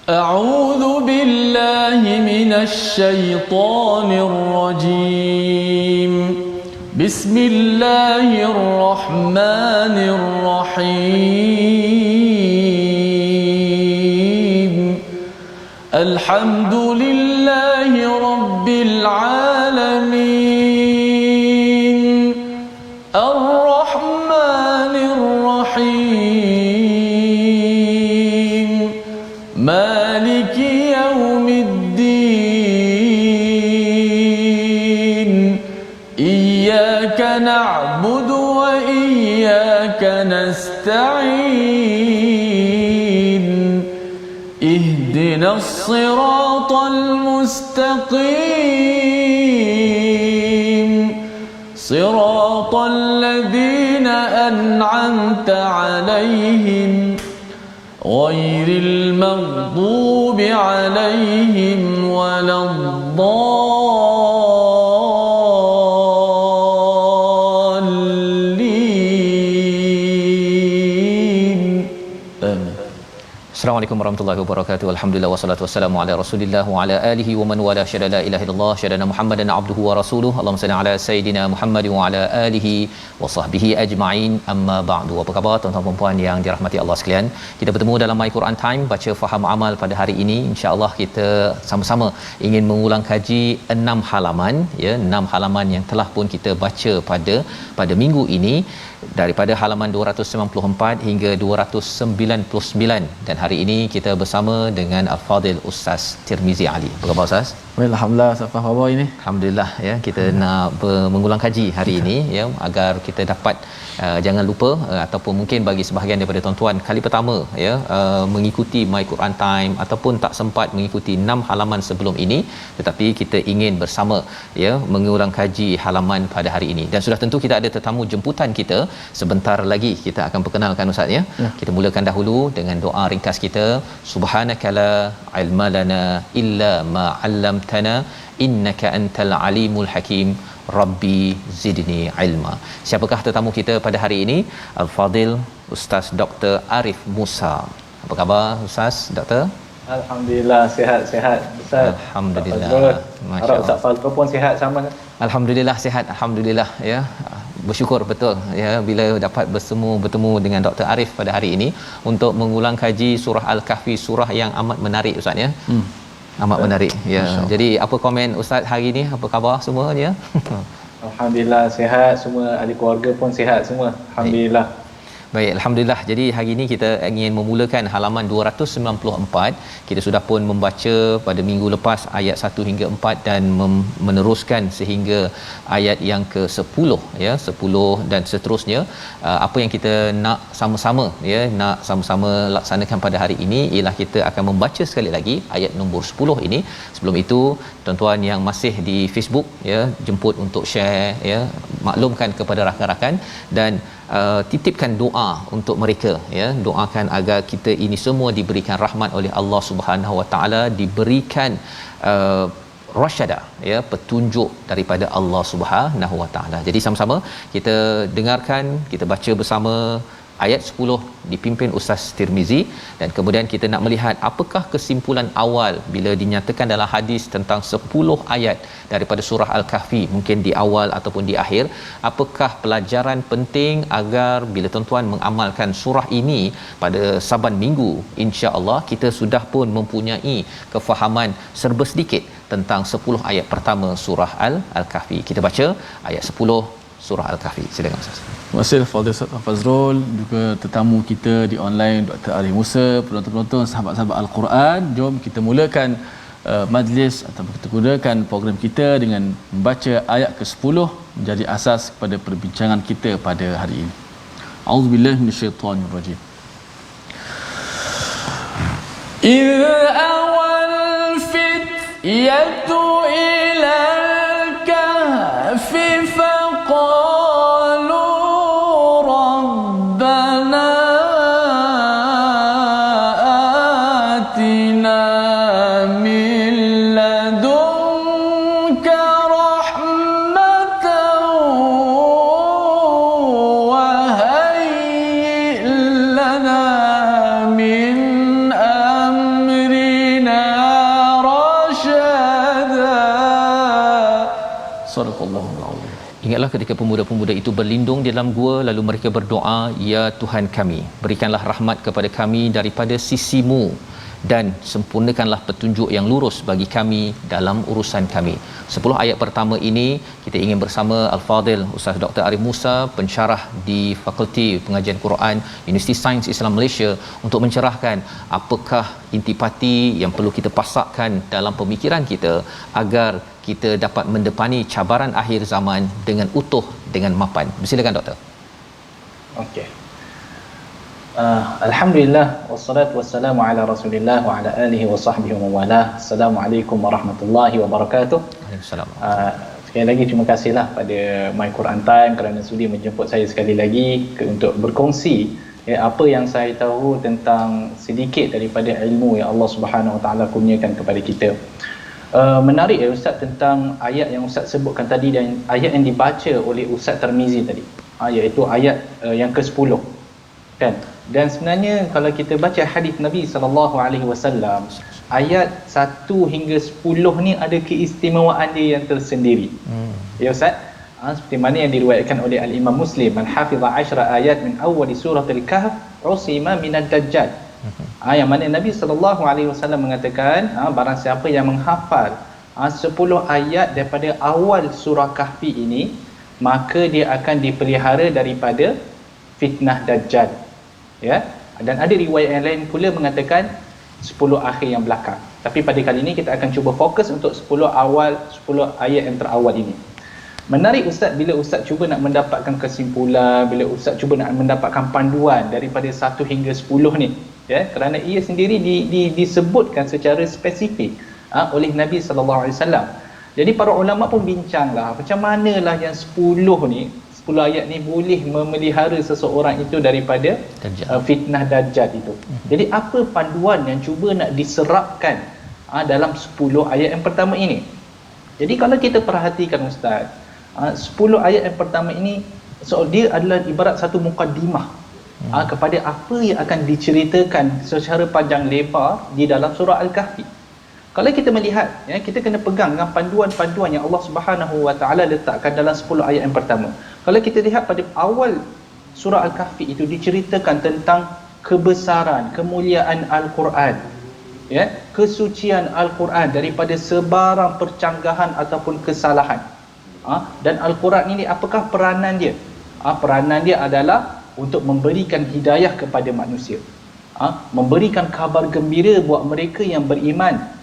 أعوذ بالله من الشيطان الرجيم. بسم الله الرحمن الرحيم. الحمد لله رب العالمين. الرحمن الرحيم. مالك يوم الدين. إياك نعبد وإياك نستعين. اهدنا الصراط المستقيم. صراط الذين أنعمت عليهم غير المغضوب عليهم ولا الضالين. آمين. Assalamualaikum warahmatullahi wabarakatuh. Alhamdulillah wassalatu wassalamu ala Rasulillah wa ala alihi wa man wala syada la ilaha illallah syadana Muhammadan abduhu wa rasuluhu. Allahumma salli ala sayidina Muhammad wa ala alihi wa sahbihi ajma'in. Amma ba'du. Apa khabar tuan-tuan dan puan yang dirahmati Allah sekalian? Kita bertemu dalam My Quran Time baca faham amal pada hari ini. Insya-Allah kita sama-sama ingin mengulang kaji 6 halaman ya, 6 halaman yang telah pun kita baca pada minggu ini daripada halaman 294 hingga 299 dan hari ini kita bersama dengan Al-Fadil Ustaz Tirmizi Ali. Apa khabar Ustaz? Alhamdulillah, apa khabar ini? Alhamdulillah ya, kita nak mengulang kaji hari ini ya agar kita dapat jangan lupa ataupun mungkin bagi sebahagian daripada tuan-tuan kali pertama ya mengikuti My Quran Time ataupun tak sempat mengikuti 6 halaman sebelum ini tetapi kita ingin bersama ya mengulang kaji halaman pada hari ini dan sudah tentu kita ada tetamu jemputan kita sebentar lagi kita akan perkenalkan Ustaz ya. Kita mulakan dahulu dengan doa ringkas kita. Subhanakala ilma lana illa ma 'allamtana innaka antal alimul hakim. Rabbi zidni ilma. Siapakah tetamu kita pada hari ini? Al-Fadil Ustaz Dr. Arif Musa. Apa khabar Ustaz Doktor? Alhamdulillah sihat Ustaz. Alhamdulillah. Masya-Allah. Harap Ustaz Fazrul pun sihat sama. Alhamdulillah sihat. Alhamdulillah ya. Bersyukur betul ya bila dapat bertemu dengan Dr. Arif pada hari ini untuk mengulang kaji surah Al-Kahfi, surah yang amat menarik Ustaz ya. Amat menarik ya. Jadi apa komen Ustaz hari ini? Apa khabar semuanya? Alhamdulillah sihat, semua ahli keluarga pun sihat semua. Alhamdulillah. Baik, alhamdulillah. Jadi hari ini kita ingin memulakan halaman 294. Kita sudah pun membaca pada minggu lepas ayat 1 hingga 4 dan meneruskan sehingga ayat yang ke-10 ya, 10 dan seterusnya. Apa yang kita nak sama-sama ya, nak sama-sama laksanakan pada hari ini ialah kita akan membaca sekali lagi ayat nombor 10 ini. Sebelum itu, tuan-tuan yang masih di Facebook ya, jemput untuk share ya, maklumkan kepada rakan-rakan dan titipkan doa untuk mereka ya, doakan agar kita ini semua diberikan rahmat oleh Allah Subhanahu Wa Taala, diberikan rasyada ya, petunjuk daripada Allah Subhanahu Wa Taala. Jadi sama-sama kita dengarkan, kita baca bersama ayat 10 dipimpin Ustaz Tirmizi dan kemudian kita nak melihat apakah kesimpulan awal bila dinyatakan dalam hadis tentang 10 ayat daripada surah Al-Kahfi, mungkin di awal ataupun di akhir, apakah pelajaran penting agar bila tuan-tuan mengamalkan surah ini pada saban minggu, insya-Allah kita sudah pun mempunyai kefahaman serba sedikit tentang 10 ayat pertama surah Al-Kahfi. Kita baca ayat 10 surah Al-Kahfi. Silakan Ustaz. Terima kasih Fadil Ustaz Fazrul, juga tetamu kita di online Dr. Arif Musa, penonton-penonton, sahabat-sahabat Al-Quran. Jom kita mulakan majlis atau kita gunakan program kita dengan membaca ayat ke-10 menjadi asas kepada perbincangan kita pada hari ini. A'udzubillahi minasyaitonirrajim. Idza awal fityatu ila al-kahfi faqalu rabbana atina min ladunka rahmatan wa hayyi lana min amrina Sadaqallahul azim. Ingatlah ketika pemuda-pemuda itu berlindung di dalam gua, lalu mereka berdoa, ya Tuhan kami, berikanlah rahmat kepada kami daripada sisimu dan sempurnakanlah petunjuk yang lurus bagi kami dalam urusan kami. 10 ayat pertama ini kita ingin bersama Al-Fadil Ustaz Dr. Arif Musa, pensyarah di Fakulti Pengajian Quran Universiti Sains Islam Malaysia, untuk mencerahkan apakah intipati yang perlu kita pasakkan dalam pemikiran kita agar kita dapat mendepani cabaran akhir zaman dengan utuh, dengan mapan. Silakan doktor. Okey. Alhamdulillah wassalatu wassalamu ala Rasulillah wa ala alihi wa sahbihi wa mawalah. Assalamualaikum warahmatullahi wabarakatuh. Waalaikumsalam. Sekali lagi terima kasihlah pada My Quran Time kerana sudi menjemput saya sekali lagi untuk berkongsi apa yang saya tahu tentang sedikit daripada ilmu yang Allah Subhanahu Wa Taala kurniakan kepada kita. Menarik ya Ustaz tentang ayat yang Ustaz sebutkan tadi dan ayat yang dibaca oleh Ustaz Tirmizi tadi, iaitu ayat yang ke-10 kan. Dan sebenarnya kalau kita baca hadis Nabi sallallahu alaihi wasallam, ayat 1 hingga 10 ni ada keistimewaan dia yang tersendiri. Ya Ustaz, seperti mana yang diriwayatkan oleh Al-Imam Muslim, man hafiza 10 ayat min awal surah Al-Kahf usima minad dajjal. Yang mana Nabi sallallahu alaihi wasallam mengatakan, barang siapa yang menghafal 10 ayat daripada awal surah Kahfi ini, maka dia akan dipelihara daripada fitnah dajjal. Ya, dan ada riwayat yang lain pula mengatakan 10 akhir yang belakang. Tapi pada kali ini kita akan cuba fokus untuk 10 ayat yang terawal ini. Menarik Ustaz bila Ustaz cuba nak mendapatkan kesimpulan, bila Ustaz cuba nak mendapatkan panduan daripada 1 hingga 10 ni, ya, kerana ia sendiri disebutkan secara spesifik oleh Nabi sallallahu alaihi wasallam. Jadi para ulama pun bincanglah macam manalah yang 10 ni, 10 ayat ni boleh memelihara seseorang itu daripada fitnah dajjal itu. Jadi apa panduan yang cuba nak diserapkan dalam 10 ayat yang pertama ini? Jadi kalau kita perhatikan Ustaz, 10 ayat yang pertama ini, dia adalah ibarat satu mukaddimah kepada apa yang akan diceritakan secara panjang lebar di dalam surah Al-Kahfi. Kalau kita melihat, ya, kita kena pegang dengan panduan-panduan yang Allah Subhanahu Wa Taala letakkan dalam 10 ayat yang pertama. Kalau kita lihat pada awal surah Al-Kahfi itu diceritakan tentang kebesaran, kemuliaan Al-Quran, ya, kesucian Al-Quran daripada sebarang percanggahan ataupun kesalahan. Dan Al-Quran ini apakah peranan dia? Peranan dia adalah untuk memberikan hidayah kepada manusia, memberikan khabar gembira buat mereka yang beriman,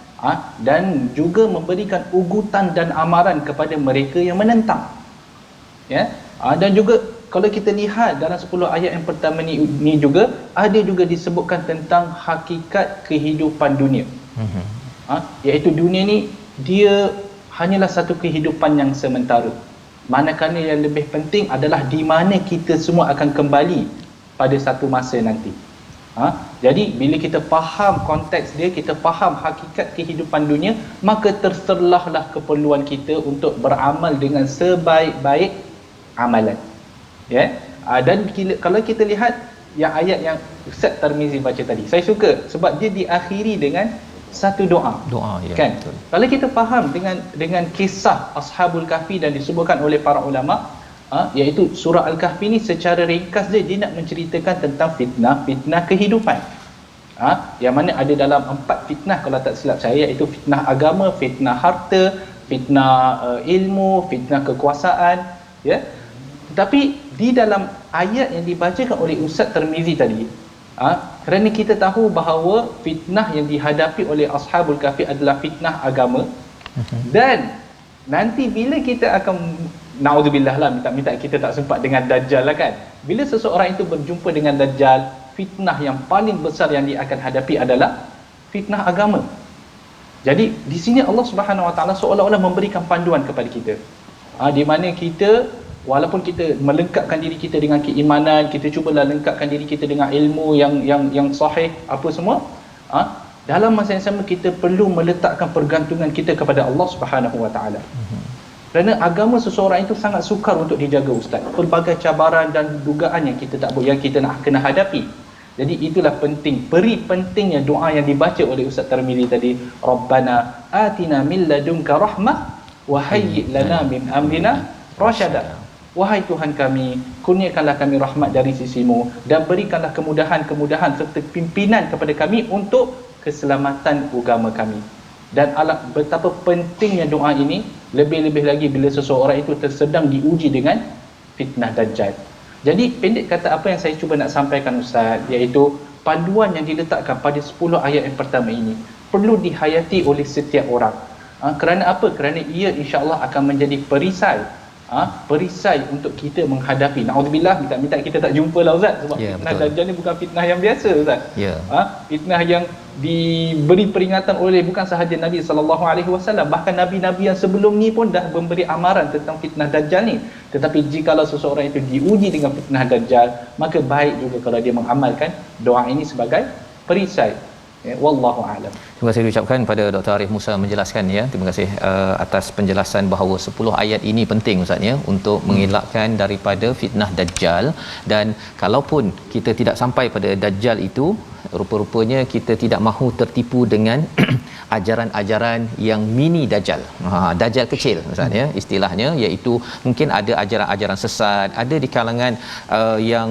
dan juga memberikan ugutan dan amaran kepada mereka yang menentang, ya. Dan juga kalau kita lihat dalam 10 ayat yang pertama ni juga ada juga disebutkan tentang hakikat kehidupan dunia, iaitu dunia ni dia hanyalah satu kehidupan yang sementara, manakala yang lebih penting adalah di mana kita semua akan kembali pada satu masa nanti. Jadi bila kita faham konteks dia, kita faham hakikat kehidupan dunia, maka terserlahlah keperluan kita untuk beramal dengan sebaik-baik amalan, ya. Dan kalau kita lihat yang ayat yang Ustaz Tirmizi baca tadi, saya suka sebab dia diakhiri dengan satu doa, ya, kan? Betul. Kalau kita faham dengan kisah Ashabul Kahfi dan disebutkan oleh para ulama, iaitu surah Al-Kahfi ni secara ringkas dia nak menceritakan tentang fitnah kehidupan, yang mana ada dalam 4 fitnah kalau tak silap saya, iaitu fitnah agama, fitnah harta, fitnah ilmu, fitnah kekuasaan, ya. Tetapi di dalam ayat yang dibacakan oleh Ustaz Tirmizi tadi, kerana kita tahu bahawa fitnah yang dihadapi oleh Ashabul Kahfi adalah fitnah agama, dan nanti bila kita akan, naudzubillah lah, minta kita tak sempat dengan Dajjal lah kan, bila seseorang itu berjumpa dengan Dajjal, fitnah yang paling besar yang dia akan hadapi adalah fitnah agama. Jadi di sini Allah Subhanahu Wa Taala seolah-olah memberikan panduan kepada kita, di mana kita, walaupun kita melengkapkan diri kita dengan keimanan, kita cubalah lengkapkan diri kita dengan ilmu yang sahih apa semua, dalam masa yang sama kita perlu meletakkan pergantungan kita kepada Allah Subhanahu Wa Taala. Kerana agama seseorang itu sangat sukar untuk dijaga Ustaz. Pelbagai cabaran dan dugaan yang kita tak boleh, yang kita nak kena hadapi. Jadi itulah pentingnya doa yang dibaca oleh Ustaz Tirmizi tadi, Rabbana atina min ladunka rahmah wa hayyi lana min amrina rasyada. Wahai Tuhan kami, kurniakanlah kami rahmat dari sisimu dan berikanlah kemudahan-kemudahan serta pimpinan kepada kami untuk keselamatan agama kami. Dan betapa pentingnya doa ini, lebih-lebih lagi bila seseorang itu sedang diuji dengan fitnah Dajjal. Jadi pendek kata apa yang saya cuba nak sampaikan Ustaz, iaitu panduan yang diletakkan pada 10 ayat yang pertama ini perlu dihayati oleh setiap orang. Kerana apa? Kerana ia insya-Allah akan menjadi perisai untuk kita menghadapi. Naudzubillah, minta kita tak jumpa lah Ustaz, sebab fitnah Dajjal ni bukan fitnah yang biasa Ustaz. Fitnah yang diberi peringatan oleh bukan sahaja Nabi SAW, bahkan nabi-nabi yang sebelum ni pun dah memberi amaran tentang fitnah Dajjal ni. Tetapi jikalau seseorang itu diuji dengan fitnah Dajjal, maka baik juga kalau dia mengamalkan doa ini sebagai perisai. Wallahu a'lam. Terima kasih diucapkan pada Dr. Arif Musa menjelaskan ya. Terima kasih atas penjelasan bahawa 10 ayat ini penting Ustaz ya untuk mengelakkan daripada fitnah Dajjal. Dan kalaupun kita tidak sampai pada Dajjal itu, rupa-rupanya kita tidak mahu tertipu dengan ajaran-ajaran yang mini Dajjal. Dajjal kecil Ustaz ya istilahnya, iaitu mungkin ada ajaran-ajaran sesat, ada di kalangan yang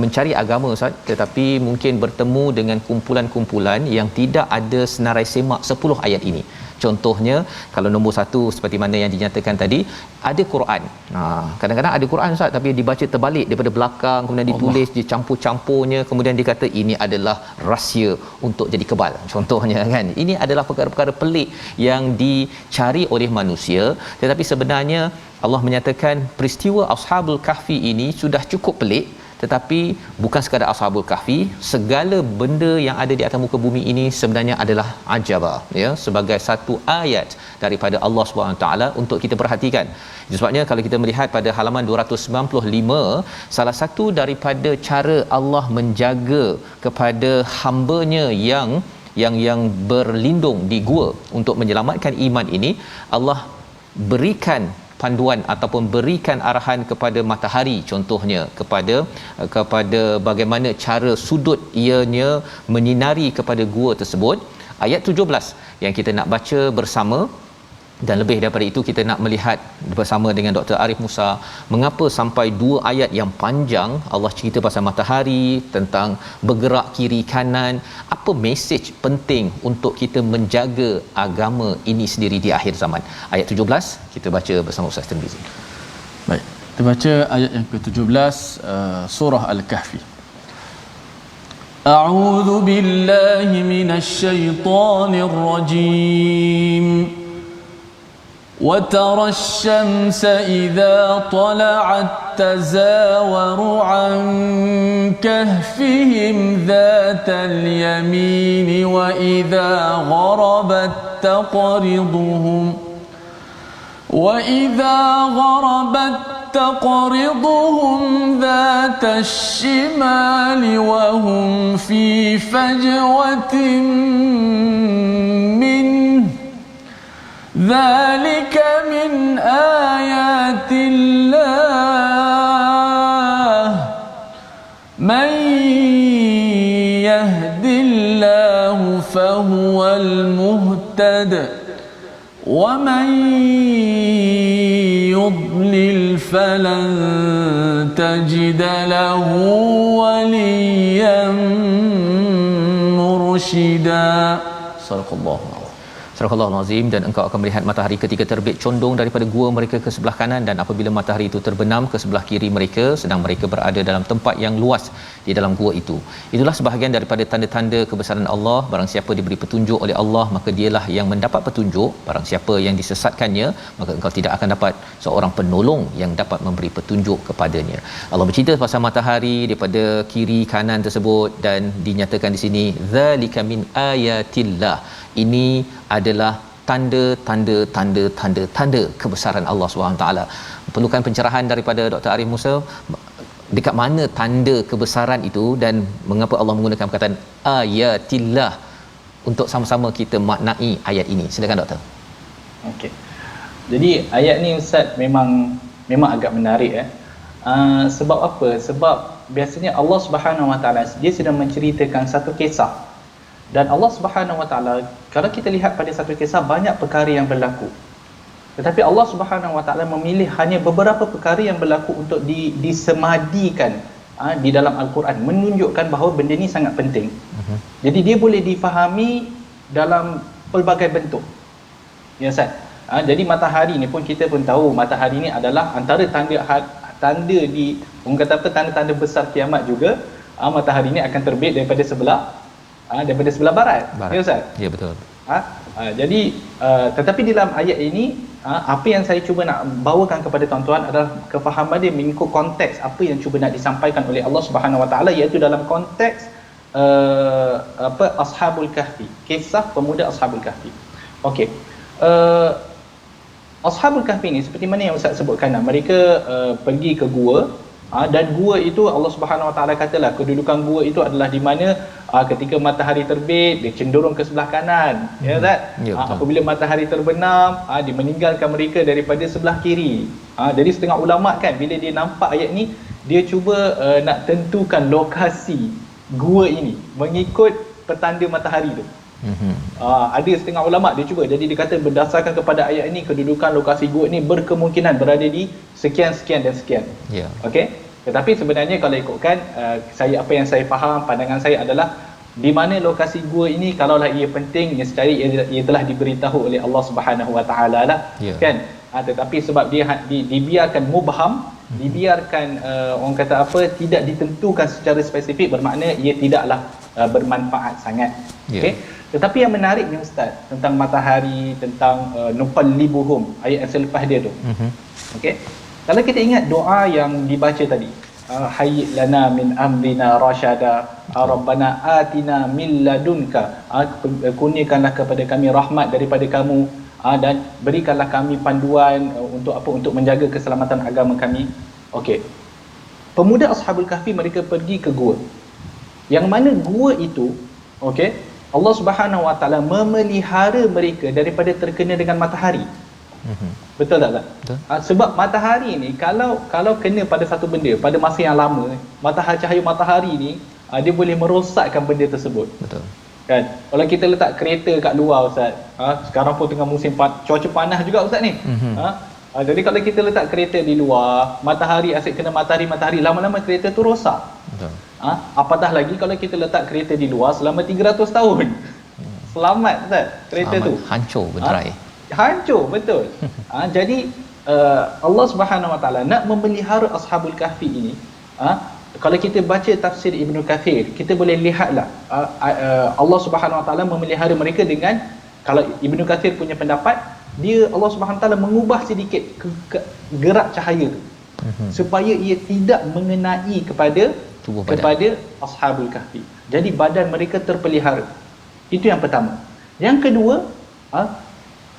mencari agama Ustaz, tetapi mungkin bertemu dengan kumpulan-kumpulan yang tidak ada senarai semak 10 ayat ini. Contohnya, kalau nombor 1 seperti mana yang dinyatakan tadi, ada Quran. Kadang-kadang ada Quran Ustaz, tapi dibaca terbalik daripada belakang, kemudian ditulis dicampur-campurnya, kemudian dikata ini adalah rahsia untuk jadi kebal. Contohnya kan. Ini adalah perkara-perkara pelik yang dicari oleh manusia, tetapi sebenarnya Allah menyatakan peristiwa Ashabul Kahfi ini sudah cukup pelik. Tetapi bukan sekadar Ashabul Kahfi, segala benda yang ada di atas muka bumi ini sebenarnya adalah ajaba ya, sebagai satu ayat daripada Allah SWT untuk kita perhatikan. Itu sebabnya kalau kita melihat pada halaman 295, salah satu daripada cara Allah menjaga kepada hamba-Nya yang berlindung di gua untuk menyelamatkan iman ini, Allah berikan panduan ataupun berikan arahan kepada matahari, contohnya kepada bagaimana cara sudut ianya menyinari kepada gua tersebut. Ayat 17 yang kita nak baca bersama, dan lebih daripada itu kita nak melihat bersama dengan Dr. Arif Musa mengapa sampai 2 ayat yang panjang Allah cerita pasal matahari, tentang bergerak kiri kanan, apa mesej penting untuk kita menjaga agama ini sendiri di akhir zaman. Ayat 17 kita baca bersama Ustaz Tirmizi. Baik, kita baca ayat yang ke-17 surah Al-Kahfi. A'udzu billahi minasy syaithanir rajim. وترى الشمس إذا طلعت تزاور عن كهفهم ذات اليمين وإذا غربت تقرضهم ذات الشمال وهم في فجوة منه ذلك من آيات الله من يهد الله فهو المهتد ومن يضلل فلن تجد له وليا مرشدا. صدق الله. Surah Al-Azim. Dan engkau akan melihat matahari ketika terbit condong daripada gua mereka ke sebelah kanan, dan apabila matahari itu terbenam ke sebelah kiri mereka, sedang mereka berada dalam tempat yang luas di dalam gua itu. Itulah sebahagian daripada tanda-tanda kebesaran Allah. Barang siapa diberi petunjuk oleh Allah, maka dialah yang mendapat petunjuk. Barang siapa yang disesatkannya, maka engkau tidak akan dapat seorang penolong yang dapat memberi petunjuk kepadanya. Allah bercerita pasal matahari daripada kiri kanan tersebut, dan dinyatakan di sini zalika min ayatillah. Ini adalah tanda kebesaran Allah SWT. Perlukan pencerahan daripada Dr. Arif Musa, dekat mana tanda kebesaran itu dan mengapa Allah menggunakan perkataan ayatillah untuk sama-sama kita maknai ayat ini. Silakan doktor. Okey. Jadi ayat ni Ustaz memang agak menarik sebab apa? Sebab biasanya Allah Subhanahu Wa Taala dia sedang menceritakan satu kisah. Dan Allah Subhanahu Wa Taala, kalau kita lihat pada satu kisah, banyak perkara yang berlaku. Tetapi Allah Subhanahu Wa Taala memilih hanya beberapa perkara yang berlaku untuk disemadikan di dalam Al-Quran, menunjukkan bahawa benda ni sangat penting. Jadi dia boleh difahami dalam pelbagai bentuk. Ya Ustaz. Jadi matahari ni pun kita pun tahu matahari ni adalah antara tanda di orang kata apa, tanda-tanda besar kiamat juga. Matahari ni akan terbit daripada sebelah barat. Ya Ustaz. Ya betul. Jadi tetapi dalam ayat ini apa yang saya cuba nak bawakan kepada tuan-tuan adalah kefahaman dia mengikut konteks apa yang cuba nak disampaikan oleh Allah Subhanahu Wa Taala, iaitu dalam konteks Ashabul Kahfi, kisah pemuda Ashabul Kahfi. Okey. Ashabul Kahfi ni seperti mana yang Ustaz sebutkan, mereka pergi ke gua, dan gua itu Allah Subhanahu Wa Taala katalah kedudukan gua itu adalah di mana ketika matahari terbit dia cenderung ke sebelah kanan, ya Ustaz. Apabila matahari terbenam, dia meninggalkan mereka daripada sebelah kiri. Jadi setengah ulama kan bila dia nampak ayat ni, dia cuba nak tentukan lokasi gua ini mengikut petanda matahari tu. Ada setengah ulama dia cuba, jadi dia kata berdasarkan kepada ayat ini kedudukan lokasi gua ni berkemungkinan berada di sekian dan sekian. Okey. Tetapi sebenarnya kalau ikutkan apa yang saya faham, pandangan saya adalah di mana lokasi gua ini kalaulah ia penting, nescaya ia telah diberitahu oleh Allah Subhanahu Wa Taala lah, kan. Tetapi sebab dia dibiarkan mubham, dibiarkan orang kata apa, tidak ditentukan secara spesifik, bermakna ia tidaklah bermanfaat sangat. Okey. Tetapi yang menariknya Ustaz tentang matahari, tentang nuqallibuhum, ayat yang selepas dia tu. Okey. Kalau kita ingat doa yang dibaca tadi, hayy lana min amrina rasyada, rabbana atina min ladunka, kurniakanlah kepada kami rahmat daripada kamu, dan berikanlah kami panduan untuk apa, untuk menjaga keselamatan agama kami. Okey. Pemuda Ashabul Kahfi mereka pergi ke gua. Yang mana gua itu, okey, Allah Subhanahu Wa Taala memelihara mereka daripada terkena dengan matahari. Betul tak? Betul. Sebab matahari ni kalau kena pada satu benda pada masa yang lama, cahaya matahari ni dia boleh merosakkan benda tersebut. Betul. Kan? Kalau kita letak kereta kat luar Ustaz, sekarang pun tengah musim cuaca panas juga Ustaz ni. Jadi kalau kita letak kereta di luar, matahari asyik kena matahari, lama-lama kereta tu rosak. Betul. Apatah lagi kalau kita letak kereta di luar selama 300 tahun. Selamat Ustaz, kereta tu hancur berderai. Hancur, betul. Jadi Allah Subhanahu Wa Taala nak memelihara Ashabul Kahfi ini. Kalau kita baca tafsir Ibnu Kathir, kita boleh lihatlah Allah Subhanahu Wa Taala memelihara mereka dengan, kalau Ibnu Kathir punya pendapat, Allah Subhanahu Wa Taala mengubah sedikit gerak cahaya tu, supaya ia tidak mengenai kepada Ashabul Kahfi. Jadi badan mereka terpelihara. Itu yang pertama. Yang kedua,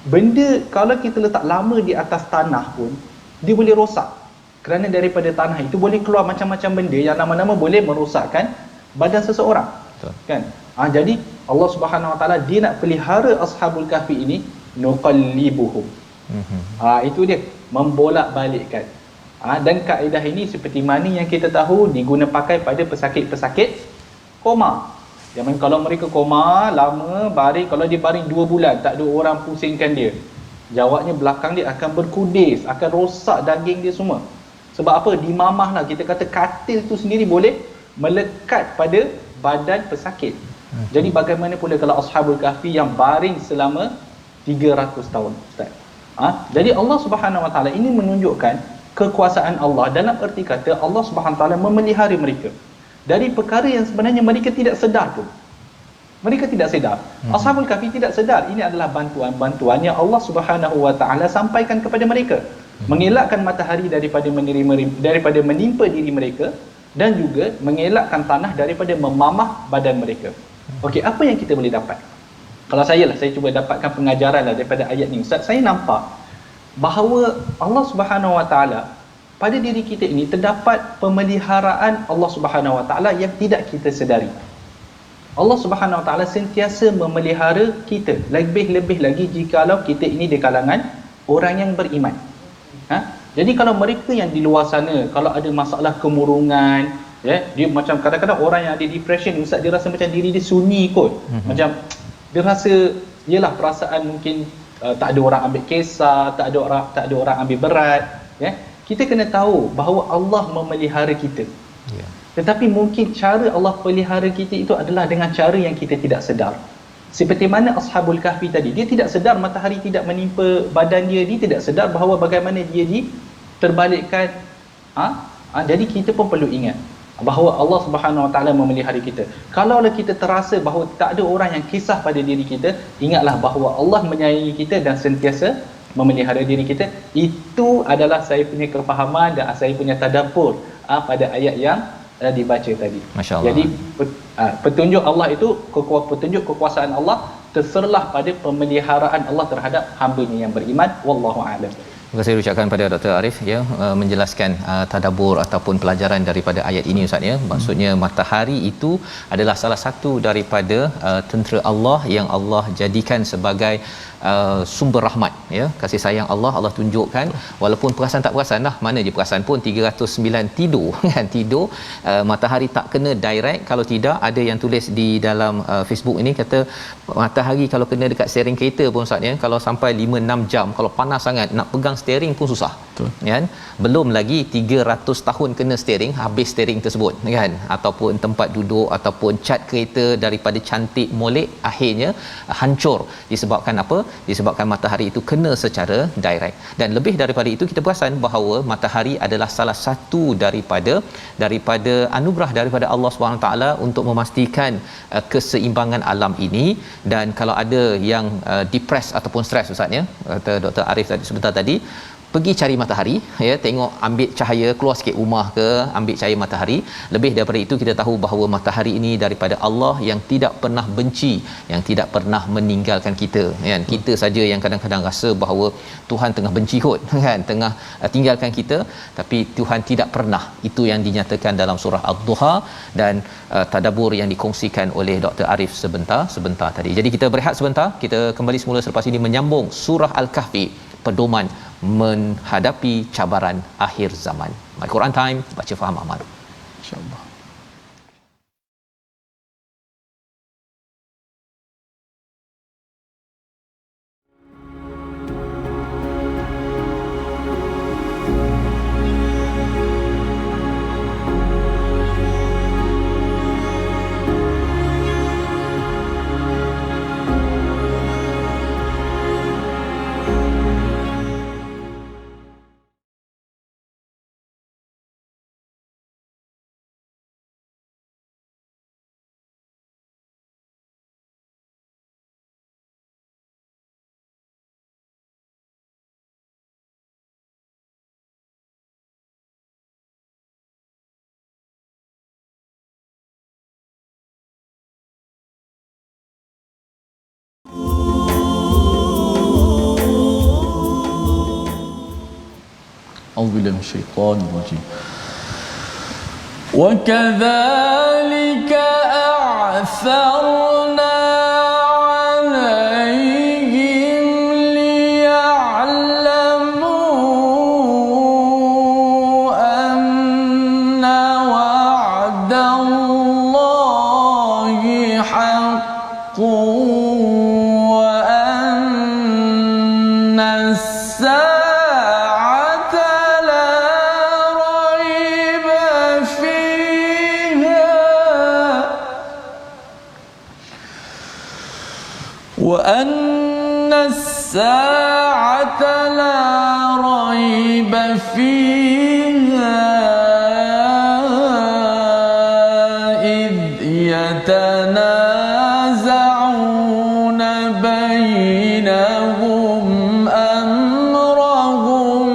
benda kalau kita letak lama di atas tanah pun dia boleh rosak, kerana daripada tanah itu boleh keluar macam-macam benda yang lama-lama boleh merosakkan badan seseorang. Betul. Kan? Jadi Allah Subhanahu Wa Taala dia nak pelihara Ashabul Kahfi ini, nuqallibuhum. Itu dia, membolak-balikkan. Dan kaedah ini seperti mana yang kita tahu diguna pakai pada pesakit-pesakit koma. Zaman kalau mereka koma lama, baring, kalau dia baring 2 bulan tak ada orang pusingkan dia, jawabnya belakang dia akan berkudis, akan rosak daging dia semua. Sebab apa? Dimamahlah, kita kata katil tu sendiri boleh melekat pada badan pesakit. Jadi bagaimana pula kalau Ashabul Kahfi yang baring selama 300 tahun Ustaz? Jadi Allah Subhanahu Wa Taala ini menunjukkan kekuasaan Allah, dalam erti kata Allah Subhanahu Wa Taala memelihara mereka dari perkara yang sebenarnya mereka tidak sedar pun. Mereka tidak sedar. Ashabul Kahfi tidak sedar ini adalah bantuan yang Allah Subhanahu Wa Taala sampaikan kepada mereka, mengelakkan matahari daripada menimpa diri mereka, dan juga mengelakkan tanah daripada memamah badan mereka. Okey, apa yang kita boleh dapat? Kalau saya cuba dapatkan pengajaran daripada ayat ni Ustaz, saya nampak bahawa Allah Subhanahu Wa Taala pada diri kita ini terdapat pemeliharaan Allah Subhanahu Wa Taala yang tidak kita sedari. Allah Subhanahu Wa Taala sentiasa memelihara kita, lebih-lebih lagi jikalau kita ini di kalangan orang yang beriman. Jadi kalau mereka yang di luar sana, kalau ada masalah kemurungan, dia macam kadang-kadang orang yang ada depression Ustaz, dia rasa macam diri dia sunyi kot. Macam dia rasa, yelah, perasaan mungkin tak ada orang ambil kisar, tak ada orang ambil berat, ya. Kita kena tahu bahawa Allah memelihara kita. Ya. Tetapi mungkin cara Allah pelihara kita itu adalah dengan cara yang kita tidak sedar. Seperti mana Ashabul Kahfi tadi, dia tidak sedar matahari tidak menimpa badan dia, dia tidak sedar bahawa bagaimana dia terbalikkan. Jadi kita pun perlu ingat bahawa Allah Subhanahu Wa Taala memelihara kita. Kalaulah kita terasa bahawa tak ada orang yang kisah pada diri kita, ingatlah bahawa Allah menyayangi kita dan sentiasa memelihara diri kita. Itu adalah saya punya kefahaman dan saya punya tadabbur pada ayat yang dibaca tadi. Masya-Allah. Jadi petunjuk Allah itu, petunjuk kekuasaan Allah terserlah pada pemeliharaan Allah terhadap hamba-Nya yang beriman. Wallahu a'lam. Terima kasih ucapkan pada Dr. Arif ya, menjelaskan tadabbur ataupun pelajaran daripada ayat ini Ustaz ya. Maksudnya matahari itu adalah salah satu daripada tentera Allah yang Allah jadikan sebagai sumber rahmat ya, kasih sayang Allah tunjukkan, walaupun perasan tak perasan lah, mana je perasan pun 309 tidur kan, tidur matahari tak kena direct. Kalau tidak, ada yang tulis di dalam Facebook ini kata matahari kalau kena dekat steering kereta pun Ustaz ya, kalau sampai 5-6 jam, kalau panas sangat nak pegang steering pun susah. Betul. Kan, belum lagi 300 tahun kena steering, habis steering tersebut kan, ataupun tempat duduk ataupun cat kereta daripada cantik molek akhirnya hancur disebabkan apa? Disebabkan matahari itu kena secara direct. Dan lebih daripada itu, kita perasan bahawa matahari adalah salah satu daripada anugerah daripada Allah SWT untuk memastikan keseimbangan alam ini. Dan kalau ada yang depressed ataupun stres Ustaz ya, kata Dr. Arif tadi sebentar tadi, pergi cari matahari ya, tengok, ambil cahaya, keluar sikit rumah ke, ambil cahaya matahari. Lebih daripada itu, kita tahu bahawa matahari ini daripada Allah yang tidak pernah benci, yang tidak pernah meninggalkan kita kan. Kita saja yang kadang-kadang rasa bahawa Tuhan tengah benci kot kan, tengah tinggalkan kita, tapi Tuhan tidak pernah. Itu yang dinyatakan dalam surah Ad-Duha dan tadabbur yang dikongsikan oleh Dr. Arif sebentar tadi. Jadi kita berehat sebentar, kita kembali semula selepas ini menyambung surah Al-Kahfi, pedoman menghadapi cabaran akhir zaman. My Quran Time, baca faham amal. InsyaAllah. أعوذ بالله من الشيطان الرجيم. وكذلك أعثرنا عليهم ليعلموا أن وعد الله حق وأن الساعة لا ريب فيها إذ يتنازعون بينهم أمرهم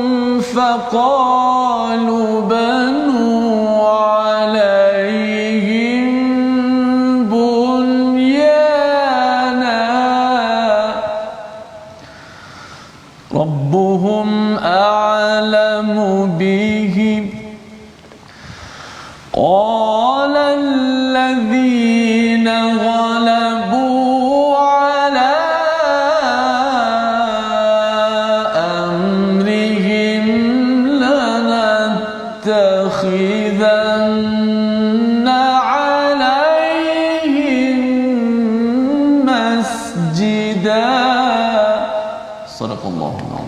فقالوا بنوا عليهم بنيانا ربهم أعلم بهم قال الذين غلبوا على أمرهم لنتخذن عليهم مسجدا Sadaqallahu.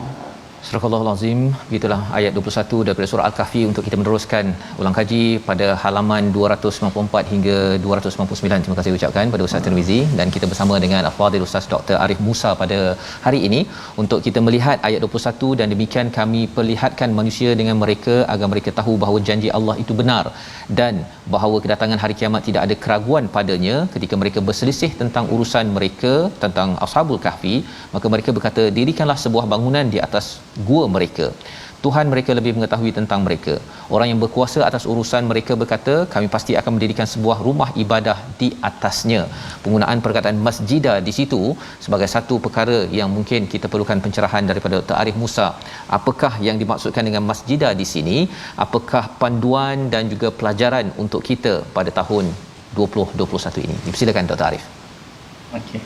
Surah Al-Azim, begitulah ayat 21 daripada surah Al-Kahfi untuk kita meneruskan ulang kaji pada halaman 294 hingga 299. Terima kasih ucapkan pada Ustaz Tirmizi, dan kita bersama dengan Al-Fadhil Ustaz Dr. Arif Musa pada hari ini untuk kita melihat ayat 21. Dan demikian kami perlihatkan manusia dengan mereka agar mereka tahu bahawa janji Allah itu benar dan bahawa kedatangan hari kiamat tidak ada keraguan padanya. Ketika mereka berselisih tentang urusan mereka tentang Ashabul Kahfi, maka mereka berkata, dirikanlah sebuah bangunan di atas gua mereka. Tuhan mereka lebih mengetahui tentang mereka. Orang yang berkuasa atas urusan mereka berkata, kami pasti akan mendirikan sebuah rumah ibadah di atasnya. Penggunaan perkataan masjidah di situ sebagai satu perkara yang mungkin kita perlukan pencerahan daripada Dr. Arif Musa. Apakah yang dimaksudkan dengan masjidah di sini? Apakah panduan dan juga pelajaran untuk kita pada tahun 2021 ini? Silakan Dr. Arif. Okey.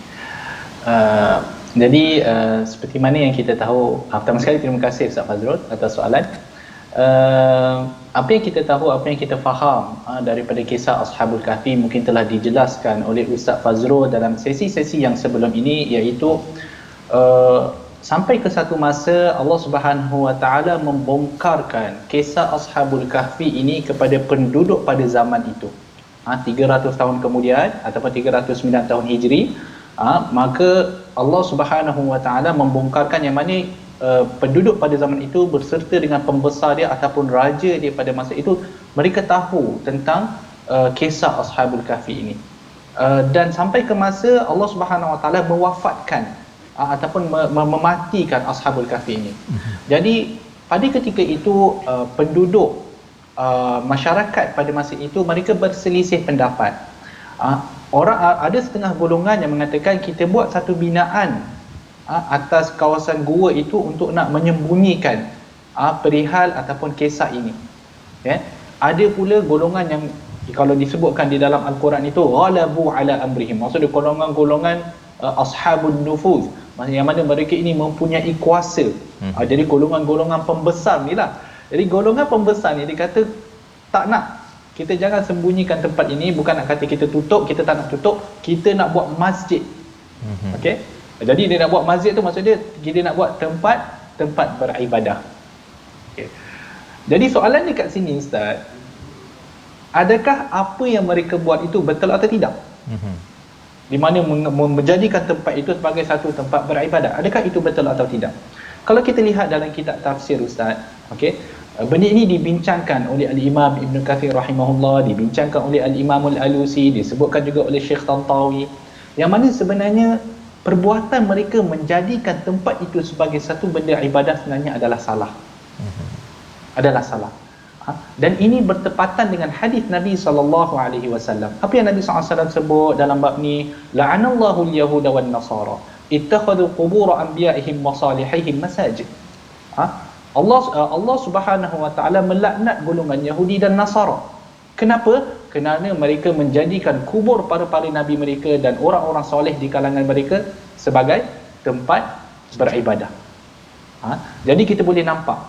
Jadi seperti mana yang kita tahu, pertama sekali terima kasih Ustaz Fazrul atas soalan. Apa yang kita tahu, apa yang kita faham daripada kisah Ashabul Kahfi mungkin telah dijelaskan oleh Ustaz Fazrul dalam sesi-sesi yang sebelum ini, iaitu sampai ke satu masa Allah Subhanahu Wa Taala membongkarkan kisah Ashabul Kahfi ini kepada penduduk pada zaman itu. 300 tahun kemudian ataupun 309 tahun Hijri, maka Allah Subhanahu Wa Taala membongkarkan yang mana penduduk pada zaman itu berserta dengan pembesar dia ataupun raja dia pada masa itu, mereka tahu tentang kisah Ashabul Kahfi ini. Dan sampai ke masa Allah Subhanahu Wa Taala mewafatkan ataupun mematikan Ashabul Kahfi ini. Jadi pada ketika itu penduduk masyarakat pada masa itu mereka berselisih pendapat. Orang ada setengah golongan yang mengatakan kita buat satu binaan atas kawasan gua itu untuk nak menyembunyikan perihal ataupun kisah ini. Ada pula golongan yang kalau disebutkan di dalam Al-Quran itu ghalabu ala amrihim, maksudnya golongan-golongan ashabun nufuz, yang mana mereka ini mempunyai kuasa. Jadi golongan-golongan pembesar ni lah. Jadi golongan pembesar ni dia kata tak nak, kita jangan sembunyikan tempat ini, bukan nak kata kita tutup, kita tak nak tutup, kita nak buat masjid. Okey. Jadi dia nak buat masjid tu maksud dia kita nak buat tempat beribadah. Okey. Jadi soalan dekat sini Ustaz, adakah apa yang mereka buat itu betul atau tidak? Di mana menjadikan tempat itu sebagai satu tempat beribadah, adakah itu betul atau tidak? Kalau kita lihat dalam kitab tafsir Ustaz, okey, benda ini dibincangkan oleh Al-Imam Ibn Kathir rahimahullah, dibincangkan oleh Al-Imam Al-Alusi, disebutkan juga oleh Syekh Tantawi, yang mana sebenarnya perbuatan mereka menjadikan tempat itu sebagai satu benda ibadah sebenarnya adalah salah. Adalah salah. Dan ini bertepatan dengan hadis Nabi SAW. Apa yang Nabi SAW sebut dalam bab ni? La'anallahu al-yahuda wan nasara ittakhadhu qubur anbiya'ihim wa salihihim masajid. Allah Subhanahu Wa Taala melaknat golongan Yahudi dan Nasara. Kenapa? Kerana mereka menjadikan kubur para nabi mereka dan orang-orang soleh di kalangan mereka sebagai tempat beribadah. Jadi kita boleh nampak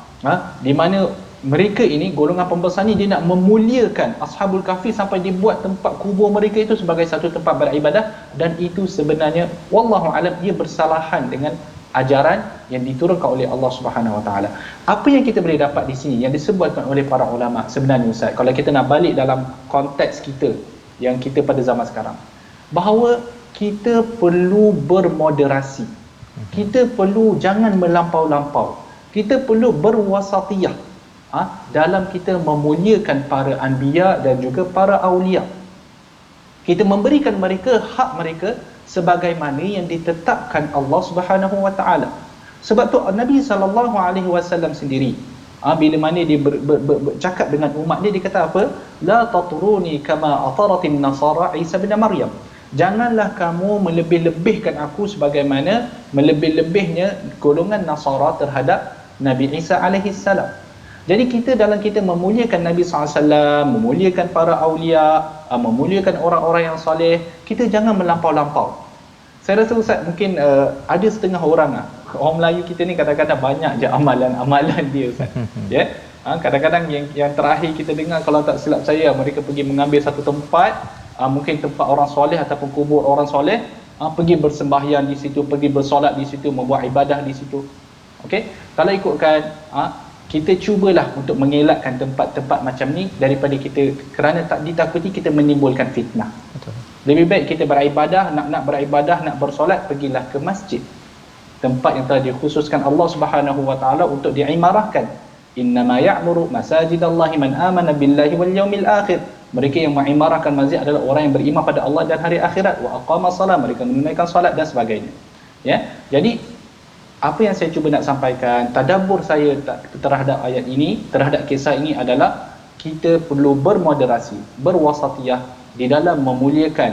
di mana mereka ini, golongan pembesar ni, dia nak memuliakan Ashabul Kahfi sampai dibuat tempat kubur mereka itu sebagai satu tempat beribadah, dan itu sebenarnya wallahu alam ia bersalahan dengan ajaran yang diturunkan oleh Allah Subhanahu Wa Taala. Apa yang kita boleh dapat di sini yang disebutkan oleh para ulama sebenarnya Ustaz, kalau kita nak balik dalam konteks kita yang kita pada zaman sekarang, bahawa kita perlu bermoderasi. Kita perlu jangan melampau-lampau. Kita perlu berwasatiyah dalam kita memuliakan para anbiya dan juga para aulia. Kita memberikan mereka hak mereka sebagaimana yang ditetapkan Allah Subhanahu Wa Taala. Sebab tu Nabi sallallahu alaihi wasallam sendiri bila mana dia bercakap dengan umat dia kata apa? La tatruni kama ataratin nasara Isa bin Maryam. Janganlah kamu melebih-lebihkan aku sebagaimana melebih-lebihnya golongan Nasara terhadap Nabi Isa alaihi salam. Jadi kita dalam kita memuliakan Nabi SAW, memuliakan para awliya, memuliakan orang-orang yang soleh, kita jangan melampau-lampau. Saya rasa Ustaz mungkin ada setengah orang orang Melayu kita ni kadang-kadang banyak je amalan-amalan dia Ustaz. Kadang-kadang yang terakhir kita dengar, kalau tak silap saya, mereka pergi mengambil satu tempat, mungkin tempat orang soleh ataupun kubur orang soleh, pergi bersembahyang di situ, pergi bersolat di situ, membuat ibadah di situ. Okey, kalau ikutkan kita cubalah untuk mengelakkan tempat-tempat macam ni daripada kita, kerana tak ditakuti kita menimbulkan fitnah. Betul. Lebih baik kita beribadah, nak beribadah, nak bersolat, pergilah ke masjid, tempat yang telah dikhususkan Allah Subhanahu wa taala untuk diimarahkan. Innama ya'muru masajidallahi man amana billahi wal yaumil akhir. Mereka yang mengimarahkan masjid adalah orang yang beriman pada Allah dan hari akhirat. Wa aqama salat, mereka menunaikan solat dan sebagainya. Ya. Jadi apa yang saya cuba nak sampaikan, tadabbur saya terhadap ayat ini, terhadap kisah ini adalah kita perlu bermoderasi, berwasatiyah di dalam memuliakan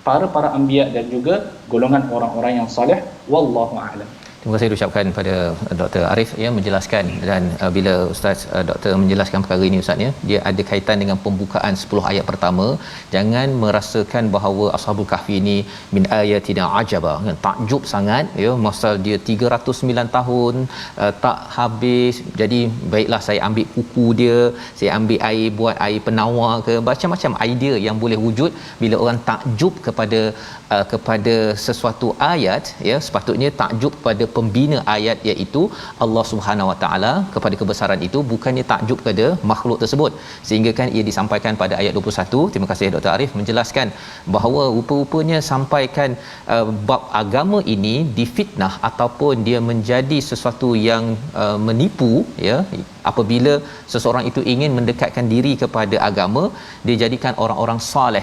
para anbiya dan juga golongan orang-orang yang soleh. Wallahu a'lam. Terima kasih ucapkan pada Dr. Arif ya, menjelaskan, dan bila Ustaz Dr. menjelaskan perkara ini Ustaz ya, dia ada kaitan dengan pembukaan 10 ayat pertama. Jangan merasakan bahawa Ashabul Kahfi ini min ayatina ajaba, takjub sangat ya, masa dia 309 tahun tak habis. Jadi baiklah saya ambil kuku dia, saya ambil air, buat air penawar ke, macam-macam idea yang boleh wujud. Bila orang takjub kepada sesuatu ayat ya, sepatutnya takjub kepada pembina ayat, iaitu Allah Subhanahu Wa Taala, kepada kebesaran itu, bukannya takjub kepada makhluk tersebut. Sehingga kan ia disampaikan pada ayat 21. Terima kasih Dr. Arif menjelaskan bahawa rupa-rupanya sampaikan bab agama ini difitnah ataupun dia menjadi sesuatu yang menipu ya. Apabila seseorang itu ingin mendekatkan diri kepada agama, dia jadikan orang-orang soleh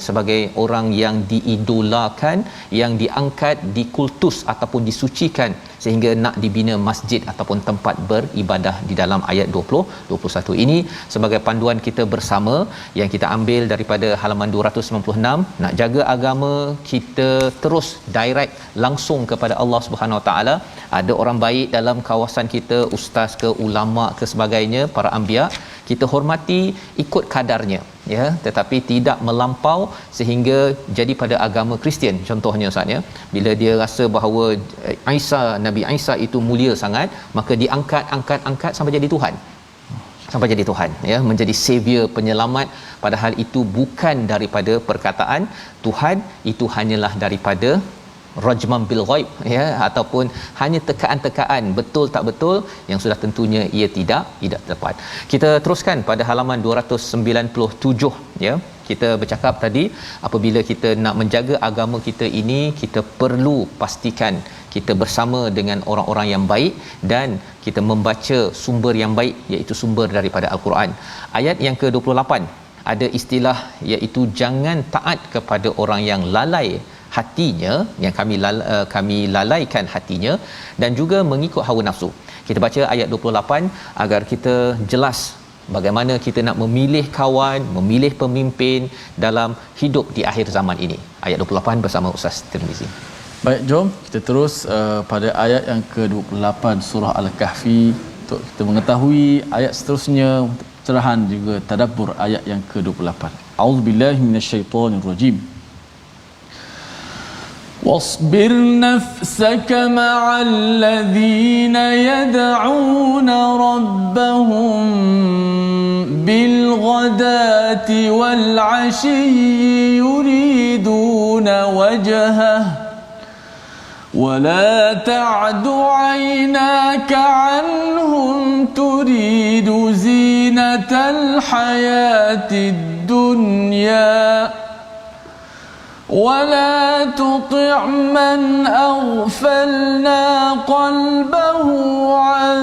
sebagai orang yang diidolakan, yang diangkat, dikultus ataupun disucikan, sehingga nak dibina masjid ataupun tempat beribadah di dalam ayat 20-21 ini sebagai panduan kita bersama yang kita ambil daripada halaman 296. Nak jaga agama, kita terus direct langsung kepada Allah Subhanahu Wa Taala. Ada orang baik dalam kawasan kita, ustaz ke, ulama ke, sebagainya, para anbiya, kita hormati ikut kadarnya ya, tetapi tidak melampau sehingga jadi pada agama Kristian contohnya Ustaz ya, bila dia rasa bahawa Nabi Isa itu mulia sangat, maka diangkat sampai jadi Tuhan ya, menjadi savior, penyelamat, padahal itu bukan daripada perkataan Tuhan, itu hanyalah daripada rajman bil ghaib ya, ataupun hanya tekaan-tekaan betul tak betul yang sudah tentunya ia tidak tepat. Kita teruskan pada halaman 297 ya. Kita bercakap tadi, apabila kita nak menjaga agama kita ini, kita perlu pastikan kita bersama dengan orang-orang yang baik dan kita membaca sumber yang baik, iaitu sumber daripada Al-Quran. Ayat yang ke-28 ada istilah iaitu jangan taat kepada orang yang lalai hatinya, yang kami lalaikan hatinya, dan juga mengikut hawa nafsu. Kita baca ayat 28 agar kita jelas bagaimana kita nak memilih kawan, memilih pemimpin dalam hidup di akhir zaman ini. Ayat 28 bersama Ustaz Tirmizi. Baik, jom kita terus pada ayat yang ke-28 surah Al-Kahfi untuk kita mengetahui ayat seterusnya, cerahan juga tadabbur ayat yang ke-28. A'udzubillahi minasyaitonirrajim. واصبر نفسك مع الذين يدعون ربهم بالغداة والعشي يريدون وجهه ولا تعد عيناك عنهم تريد زينة الحياة الدنيا ولا تطع من أغفلنا قلبه عن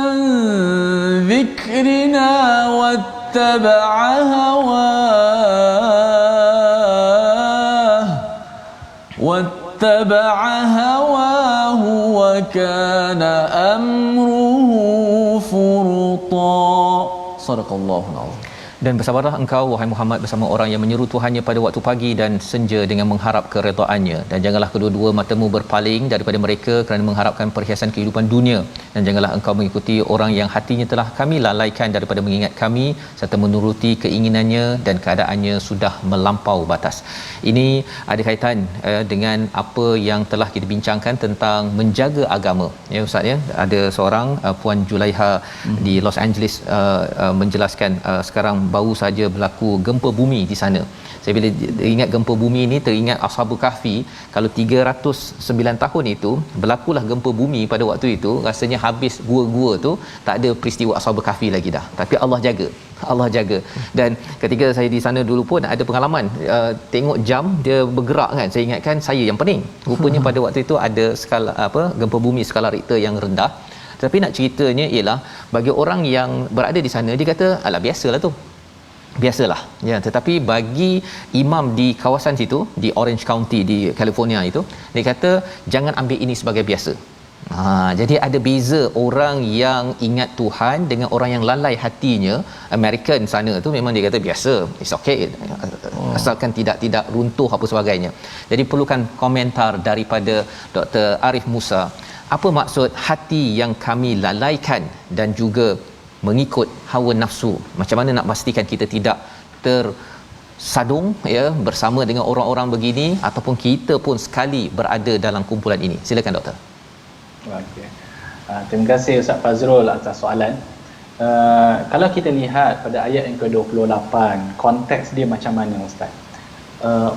ذكرنا واتبع هواه وكان أمره فرطا. صدق الله العظيم. Dan bersabarlah engkau wahai Muhammad bersama orang yang menyeru Tuhannya pada waktu pagi dan senja dengan mengharap keredaannya, dan janganlah kedua-dua matamu berpaling daripada mereka kerana mengharapkan perhiasan kehidupan dunia, dan janganlah engkau mengikuti orang yang hatinya telah kami lalaikan daripada mengingat kami serta menuruti keinginannya dan keadaannya sudah melampau batas. Ini ada kaitan dengan apa yang telah kita bincangkan tentang menjaga agama ya Ustaz ya. Ada seorang Puan Julaiha di Los Angeles menjelaskan sekarang baru saja berlaku gempa bumi di sana. Saya bila ingat gempa bumi ini teringat Ashabul Kahfi. Kalau 309 tahun itu berlakulah gempa bumi pada waktu itu, rasanya habis gua-gua tu, tak ada peristiwa Ashabul Kahfi lagi dah. Tapi Allah jaga. Allah jaga. Dan ketika saya di sana dulu pun ada pengalaman, tengok jam dia bergerak kan. Saya ingatkan saya yang pening. Rupanya pada waktu itu ada skala gempa bumi skala Richter yang rendah. Tapi nak ceritanya ialah bagi orang yang berada di sana, dia kata alah biasalah tu. Biasalah ya, tetapi bagi imam di kawasan situ di Orange County di California itu, dia kata jangan ambil ini sebagai biasa. Jadi ada beza orang yang ingat Tuhan dengan orang yang lalai hatinya. American sana tu memang dia kata biasa, it's okay, asalkan tidak runtuh apa sebagainya. Jadi perlukan komentar daripada Dr. Arif Musa. Apa maksud hati yang kami lalaikan dan juga mengikut hawa nafsu? Macam mana nak pastikan kita tidak tersadung ya bersama dengan orang-orang begini, ataupun kita pun sekali berada dalam kumpulan ini? Silakan doktor. Okey. Terima kasih Ustaz Fazrul atas soalan. Kalau kita lihat pada ayat yang ke-28, konteks dia macam mana Ustaz?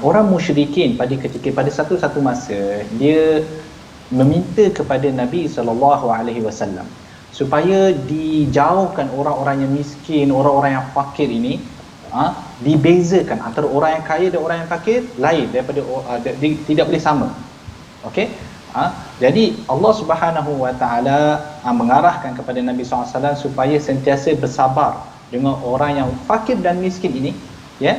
Orang musyrikin pada satu masa dia meminta kepada Nabi SAW supaya dijauhkan orang-orang yang miskin, orang-orang yang fakir ini, dibezakan antara orang yang kaya dan orang yang fakir lain daripada tidak boleh sama. Okey? Jadi Allah Subhanahu Wa Taala mengarahkan kepada Nabi SAW supaya sentiasa bersabar dengan orang yang fakir dan miskin ini, ya,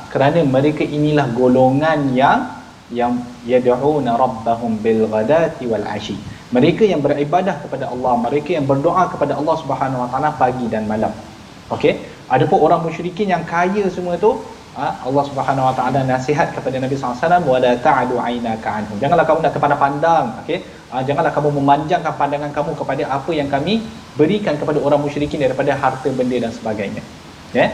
kerana mereka inilah golongan yang yad'una rabbahum bil ghadati wal ashi. Mereka yang beribadah kepada Allah, mereka yang berdoa kepada Allah Subhanahu Wa Taala pagi dan malam. Okey, adapun orang musyrikin yang kaya semua tu, Allah Subhanahu Wa Taala nasihat kepada Nabi SAW, wala ta'du 'ainaka anhum. Janganlah kamu nak terpandang-pandang, okey? Janganlah kamu memanjangkan pandangan kamu kepada apa yang kami berikan kepada orang musyrikin daripada harta benda dan sebagainya. Ya.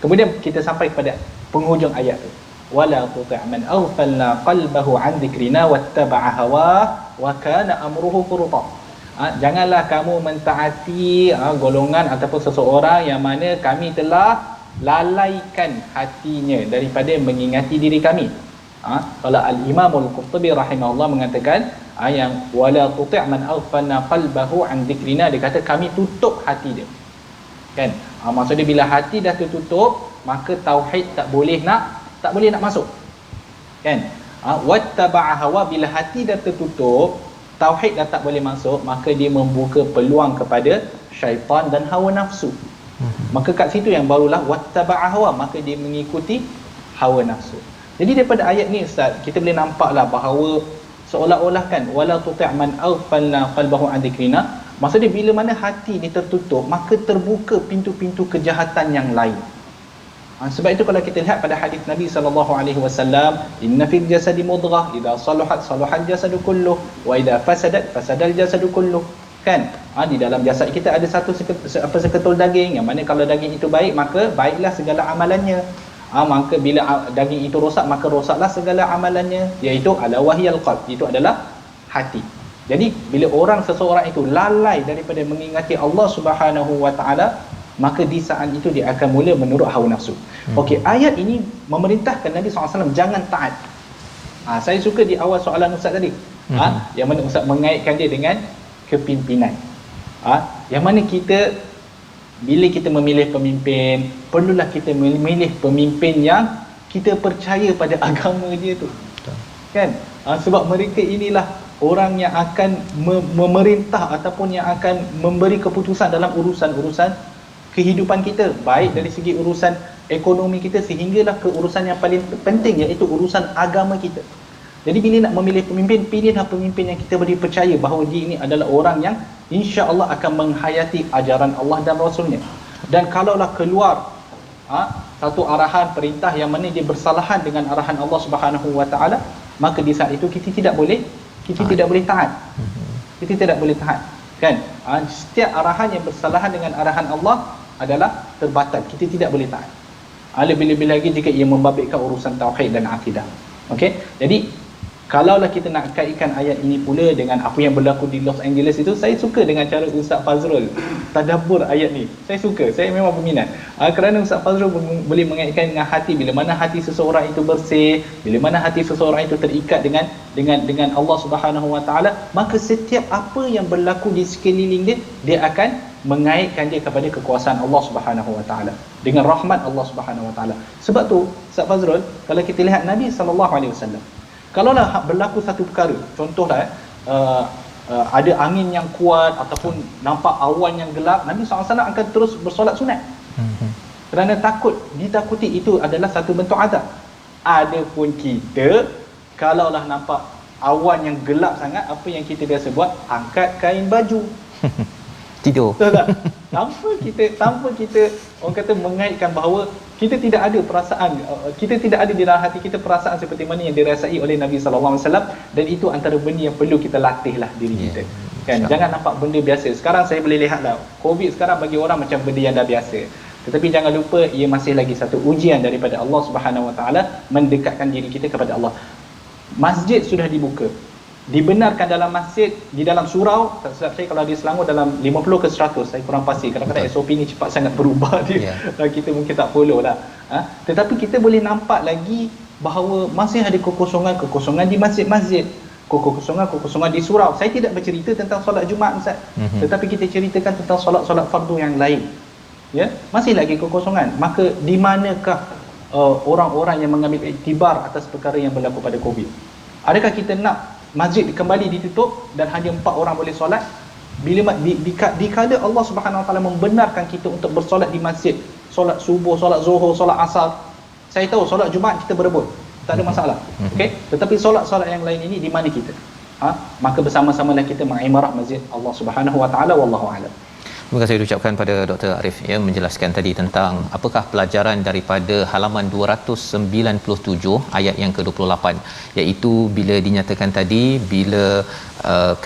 Kemudian kita sampai kepada penghujung ayat tu. Wala tuti' man aghfalna qalbahu 'an dhikrina wattaba'a hawa wa kana amruhu furta. Janganlah kamu mentaati golongan ataupun seseorang yang mana kami telah lalaikan hatinya daripada mengingati diri kami. Kalau Al-Imam Al-Qurtubi rahimahullah mengatakan yang wala tuti' man aghfalna qalbahu 'an dhikrina, dia kata kami tutup hati dia. Kan? Maksudnya bila hati dah tertutup, maka tauhid tak boleh nak masuk. Kan? Wattaba'a hawa, bila hati dah tertutup, tauhid dah tak boleh masuk, maka dia membuka peluang kepada syaitan dan hawa nafsu. Maka kat situ yang barulah wattaba'a hawa, maka dia mengikuti hawa nafsu. Jadi daripada ayat ni Ustaz, kita boleh nampaklah bahawa seolah-olah kan wala tuti' man aghfalna qalbahu 'an dhikrina, maksudnya bila mana hati ni tertutup, maka terbuka pintu-pintu kejahatan yang lain. Sebab itu kalau kita lihat pada hadis Nabi SAW, inna fil jasadi mudghah idza salahat salahal jasadu kulluh wa idza fasadat fasadal jasadu kulluh. Kan? Di dalam jasad kita ada satu seketul daging, yang mana kalau daging itu baik, maka baiklah segala amalannya. Maka bila daging itu rosak, maka rosaklah segala amalannya, iaitu ala wahyal qalb, itu adalah hati. Jadi bila seseorang itu lalai daripada mengingati Allah Subhanahu Wa Taala, maka di saat itu dia akan mula menurut hawa nafsu. Okey, ayat ini memerintahkan Nabi SAW jangan taat. Saya suka di awal soalan Ustaz tadi, yang mana Ustaz mengaitkan dia dengan kepimpinan. Yang mana kita bila kita memilih pemimpin, perlulah kita memilih pemimpin yang kita percaya pada agama dia tu. Kan? Sebab mereka inilah orang yang akan memerintah ataupun yang akan memberi keputusan dalam urusan-urusan kehidupan kita, baik dari segi urusan ekonomi kita sehinggalah ke urusan yang paling penting, iaitu urusan agama kita. Jadi bila nak memilih pemimpin, pilihlah pemimpin yang kita boleh percaya bahawa dia ini adalah orang yang insya-Allah akan menghayati ajaran Allah dan Rasulnya. Dan kalaulah keluar satu arahan perintah yang mana dia bersalahan dengan arahan Allah Subhanahu Wa Taala, maka di saat itu kita tidak boleh taat. Kita tidak boleh taat. Kan? Setiap arahan yang bersalahan dengan arahan Allah adalah terbatal. Kita tidak boleh taat. Lebih-lebih lagi jika ia membabitkan urusan tauhid dan akidah. Okey? Jadi Kalaulah kita nak kaitkan ayat ini pula dengan apa yang berlaku di Los Angeles itu, saya suka dengan cara Ustaz Fazrul tadabbur ayat ni. Saya suka, saya memang berminat. Kerana Ustaz Fazrul boleh mengaitkan dengan hati. Bila mana hati seseorang itu bersih, bila mana hati seseorang itu terikat dengan Allah Subhanahu Wa Taala, maka setiap apa yang berlaku di sekeliling dia, dia akan mengaitkan dia kepada kekuasaan Allah Subhanahu Wa Taala, dengan rahmat Allah Subhanahu Wa Taala. Sebab tu Ustaz Fazrul, kalau kita lihat Nabi sallallahu alaihi wasallam, kalaulah berlaku satu perkara, contohlah ada angin yang kuat ataupun nampak awan yang gelap, Nabi SAW akan terus bersolat sunat. Kerana ditakuti itu adalah satu bentuk azab. Adapun kita, kalaulah nampak awan yang gelap sangat, apa yang kita biasa buat? Angkat kain baju. Tidur. Betul tak? Tanpa kita orang kata mengaitkan bahawa kita tidak ada perasaan, kita tidak ada di dalam hati kita perasaan seperti mana yang dirasai oleh Nabi sallallahu alaihi wasallam, dan itu antara benda yang perlu kita latihlah diri kita. Kan, jangan nampak benda biasa. Sekarang saya boleh lihatlah COVID sekarang bagi orang macam benda yang dah biasa. Tetapi jangan lupa, ia masih lagi satu ujian daripada Allah Subhanahu Wa Taala, mendekatkan diri kita kepada Allah. Masjid sudah dibuka, dibenarkan dalam masjid, di dalam surau, tak silap saya kalau di Selangor dalam 50 ke 100, saya kurang pasti. Kadang-kadang SOP ni cepat sangat berubah dia. Kita mungkin tak follow lah. Tetapi kita boleh nampak lagi bahawa masih ada kekosongan di masjid-masjid, kekosongan di surau. Saya tidak bercerita tentang solat Jumaat, Ustaz. Tetapi kita ceritakan tentang solat-solat fardu yang lain. Ya, masih lagi kekosongan. Maka di manakah orang-orang yang mengambil iktibar atas perkara yang berlaku pada COVID? Adakah kita nak masjid kembali ditutup dan hanya 4 orang boleh solat? Bila dikala Allah Subhanahu Wa Taala membenarkan kita untuk bersolat di masjid, solat subuh, solat zuhur, solat asar. Saya tahu solat Jumaat kita berebut, tak ada masalah. Okey, tetapi solat-solat yang lain ini di mana kita? Maka bersama-samalah kita mengimarah masjid Allah Subhanahu Wa Taala, wallahu a'lam. Terima kasih diucapkan pada Dr. Arif ya, menjelaskan tadi tentang apakah pelajaran daripada halaman 297 ayat yang ke-28, iaitu bila dinyatakan tadi, bila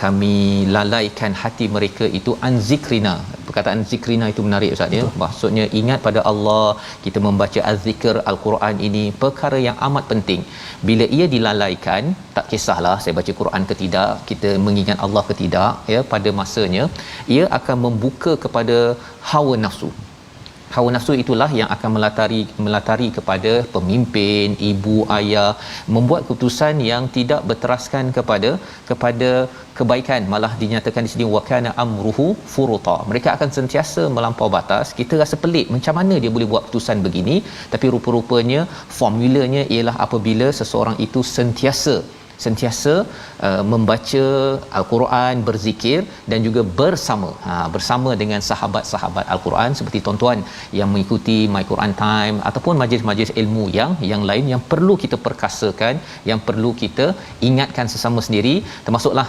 kami lalaikan hati mereka itu an zikrina. Perkataan zikrina itu menarik Ustaz ya. Maksudnya ingat pada Allah, kita membaca az-zikr al-Quran ini perkara yang amat penting. Bila ia dilalaikan, tak kisahlah saya baca Quran ke tidak, kita mengingat Allah ke tidak ya, pada masanya ia akan membuka kepada hawa nafsu. Hawa nafsu itulah yang akan melatari kepada pemimpin, ibu, ayah, membuat keputusan yang tidak berteraskan kepada kebaikan. Malah dinyatakan di sini wa kana amruhu furuta. Mereka akan sentiasa melampau batas. Kita rasa pelik, macam mana dia boleh buat keputusan begini? Tapi rupa-rupanya formulanya ialah apabila seseorang itu sentiasa membaca Al-Quran, berzikir dan juga bersama dengan sahabat-sahabat Al-Quran, seperti tuan-tuan yang mengikuti My Quran Time ataupun majlis-majlis ilmu yang lain yang perlu kita perkasakan, yang perlu kita ingatkan sesama sendiri. Termasuklah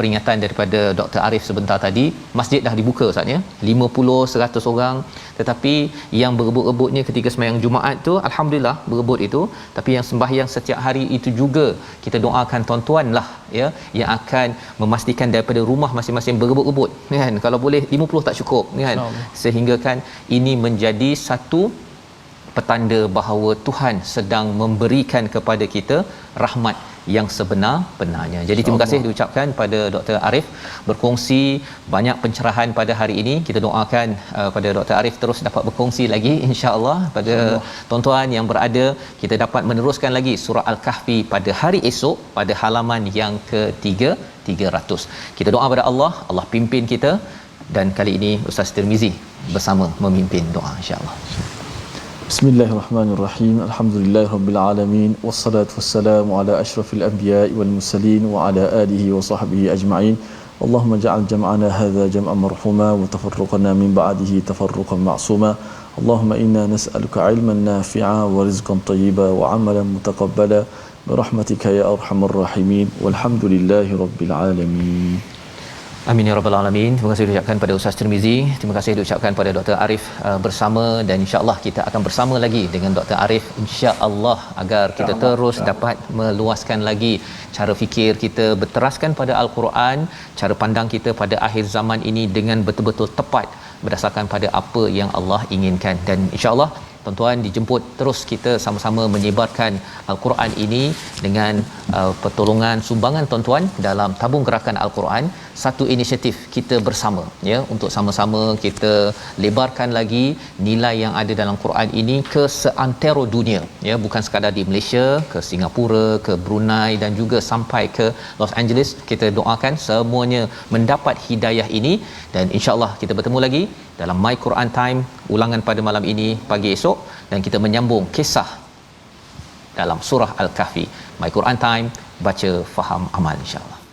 peringatan daripada Dr. Arif sebentar tadi, masjid dah dibuka Ustaz ya, 50 100 orang, tetapi yang berebut-rebutnya ketika sembahyang Jumaat tu alhamdulillah berebut itu, tapi yang sembahyang setiap hari itu juga kita doakan tuan-tuan lah ya, yang akan memastikan daripada rumah masing-masing berebut-rebut kan, kalau boleh 50 tak cukup kan, sehingga kan ini menjadi satu petanda bahawa Tuhan sedang memberikan kepada kita rahmat yang sebenar-benarnya. Jadi terima kasih diucapkan pada Dr. Arif berkongsi banyak pencerahan pada hari ini. Kita doakan pada Dr. Arif terus dapat berkongsi lagi insya-Allah pada tuan-tuan yang berada, kita dapat meneruskan lagi surah Al-Kahfi pada hari esok pada halaman yang ke-300. Kita doa pada Allah pimpin kita, dan kali ini Ustaz Tirmizi bersama memimpin doa insya-Allah. Bismillahirrahmanirrahim. Alhamdulillahirabbil alamin, wassalatu wassalamu ala asyrafil anbiya'i wal mursalin wa ala alihi wa sahbihi ajma'in. Allahumma ja'al jam'ana hadha jam'an marhuma wa tafarruqana min ba'dihi tafarruqan ma'suma. Allahumma inna nas'aluka 'ilman nafi'a wa rizqan thayyiba wa 'amalan mutaqabbala bi rahmatika ya arhamar rahimin. Walhamdulillahirabbil alamin. Amin ya rabbal alamin. Terima kasih diucapkan pada Ustaz Tirmizi, terima kasih diucapkan pada Dr. Arif bersama, dan insya-Allah kita akan bersama lagi dengan Dr. Arif insya-Allah agar kita terus dapat meluaskan lagi cara fikir kita, berteraskan pada Al-Quran, cara pandang kita pada akhir zaman ini dengan betul-betul tepat berdasarkan pada apa yang Allah inginkan, dan insya-Allah tuan-tuan dijemput terus kita sama-sama menyebarkan al-Quran ini dengan pertolongan sumbangan tuan-tuan dalam tabung gerakan al-Quran, satu inisiatif kita bersama ya untuk sama-sama kita lebarkan lagi nilai yang ada dalam Quran ini ke seantero dunia ya, bukan sekadar di Malaysia, ke Singapura, ke Brunei dan juga sampai ke Los Angeles. Kita doakan semuanya mendapat hidayah ini dan insya-Allah kita bertemu lagi dalam My Quran Time ulangan pada malam ini pagi esok dan kita menyambung kisah dalam surah Al-Kahfi. My Quran Time, baca faham amal insya-Allah.